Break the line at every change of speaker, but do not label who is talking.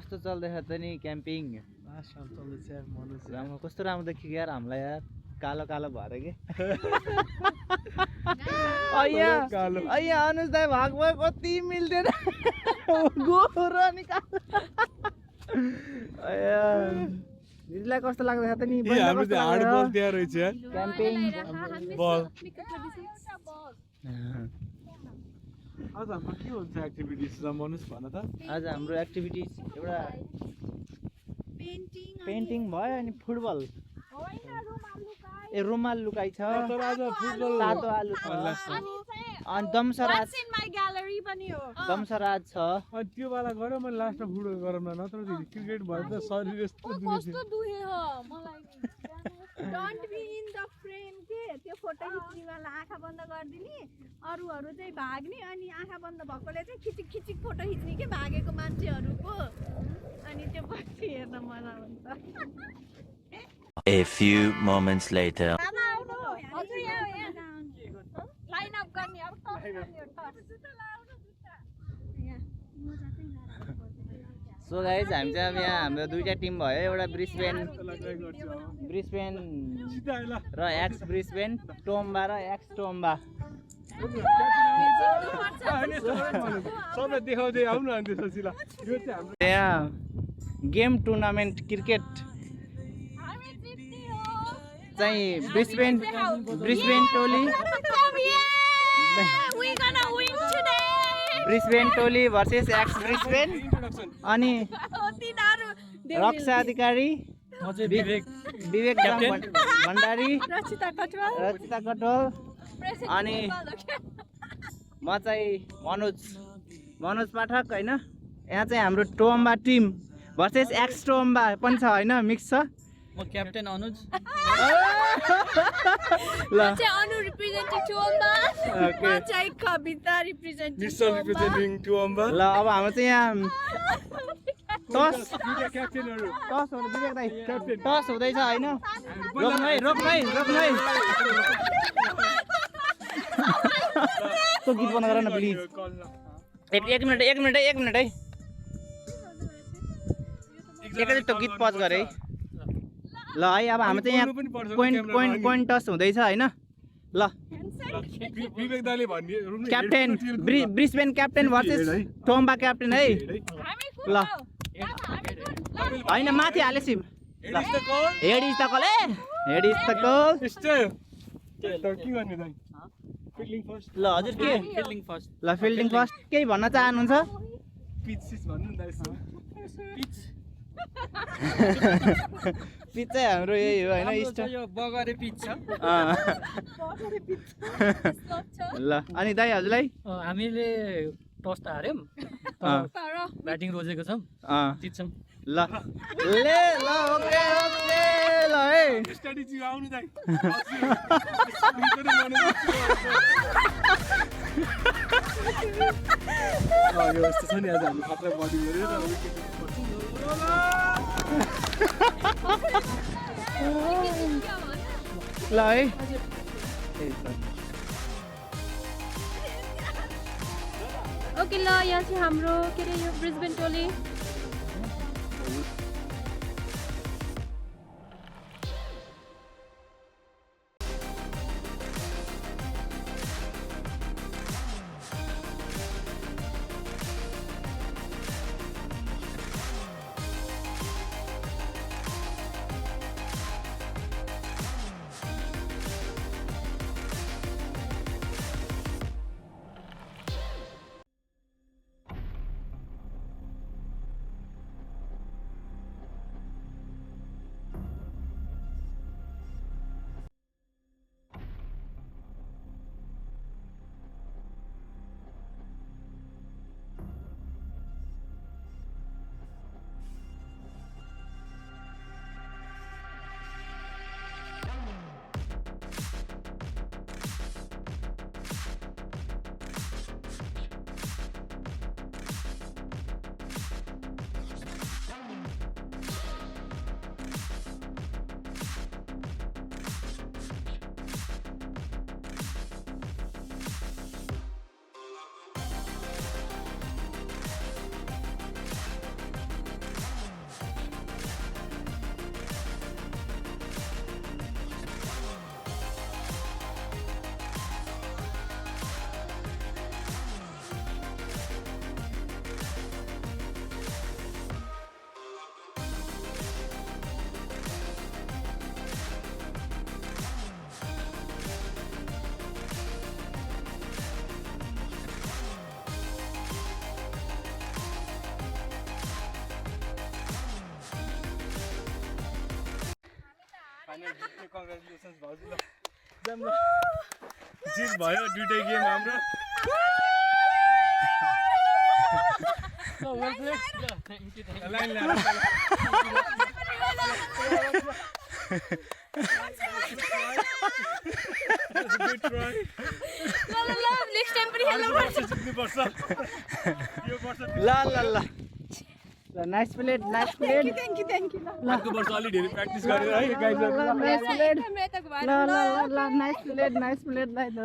कस्तो चल्दैछ त नि क्याम्पिङ राम्रो कस्तो राम्रो देखियो यार हामीलाई यार कालो कालो भएर के अయ్యా अनुज दाइ भागमा कति मिल्दैन गोरो नि कालो अయ్యా दिदीलाई कस्तो लाग्दैछ त नि
हाम्रो त हार्ड बल तयार रहेछ यार
क्याम्पिङ
बल आज हाम्रो के हुन्छ एक्टिभिटिज रमाउनुस् भन त
आज हाम्रो एक्टिभिटिज एउटा पेन्टिङ भयो अनि फुटबल ए रुमाल लुकाइ छ
तर आज फुटबल
तातो आलु छ अनि दमसराज दमसराज छ
अनि त्यो वाला गरौँ अनि लास्टमा फुटबल गरौँ न नत्र क्रिकेट भएर त शरीर यस्तो
कस्तो दुखे हो मलाई don't be in the frame के त्यो फोटो खिच्नेवाला आँखा बन्द गरिदिने अरूहरू चाहिँ भाग्ने अनि आँखा बन्द भएकोले चाहिँ खिचिक खिचिक फोटो खिच्ने के भागेको मान्छेहरूको अनि त्यो पछि हेर्न मजा हुन्छ
A few moments later.
हजुर यहाँ लाइन अप गर्ने अब
सो गाइज हामी चाहिँ अब यहाँ हाम्रो दुईटा टिम भयो एउटा ब्रिस्बेन र एक्स ब्रिस्बेन टोम्बा र एक्स टोम्बा
सबै देखाउँदै आउनु अनि त्यसपछि ल यो चाहिँ हाम्रो
यहाँ गेम टुर्नामेन्ट क्रिकेट चाहिँ ब्रिस्बेन टोली ब्रिस्बेन टोली भर्सेस एक्स ब्रिस्बेन अनि रक्षा अधिकारी विवेक भण्डारी रचिता कटोल अनि म चाहिँ मनोज पाठक होइन यहाँ चाहिँ हाम्रो टोम्बा टिम भर्सेस एक्स टोम्बा पनि छ होइन मिक्स छ
म क्याप्टेन अनुज
ल
अनु रिप्रेजेन्टिङ टोम्बा म चाहिँ कविता रिप्रेजेन्टिङ
टुअम्बा
ल अब हाम्रो चाहिँ यहाँ टस
क्याप्टेनहरु
टस हुँदै विवेक दाइ टस हुँदैछ होइन रोक्नु है तो गीत बन्द गर न प्लिज एक मिनट है एकैचोटि त्यो गीत पज गरे है ल है अब हाम्रो चाहिँ यहाँ पोइन्ट टस हुँदैछ होइन ल
विवेक दाले भन्ने
क्याप्टेन ब्रिस्बेन क्याप्टेन भर्सेस टोम्बा क्याप्टेन है ल होइन माथि हाले सिम हेड इज द कल
के गर्ने दाइ फिल्डिङ फर्स्ट
ल हजुर के
फिल्डिङ फर्स्ट
ल फिल्डिङ फर्स्ट केही भन्न चाहनुहुन्छ
पिच भन्नु न यसो पिच
पिच चाहिँ हाम्रो यही हो होइन
यो बगरे पिच छ
ल अनि दाइ हजुरलाई
हामीले टस त हार्यौँ ब्याटिङ रोजेको छौँ जित्छौँ
ल ओके ल है
स्ट्र्याटेजी आउनु दाइ यो यस्तो छ नि आज हामी खतरा बडी गऱ्यो र
ल है
ओके ल यहाँ चाहिँ हाम्रो के अरे यो ब्रिस्बेन टोली
कङ्ग्रेचुलेसन्स भाउजूलाई जाम ल जित भयो दुईटै गेम हाम्रो लाइन
नेक्स्ट टाइम पनि खेल्नुपर्छ
जित्नुपर्छ यो वर्ष
ल ल ल नाइस प्लेट
थ्याङ्क यू
अर्को वर्ष अलि धेरै प्र्याक्टिस गरेर है गाइजहरु
नाइस प्लेट ल नाइस प्लेट लाइ त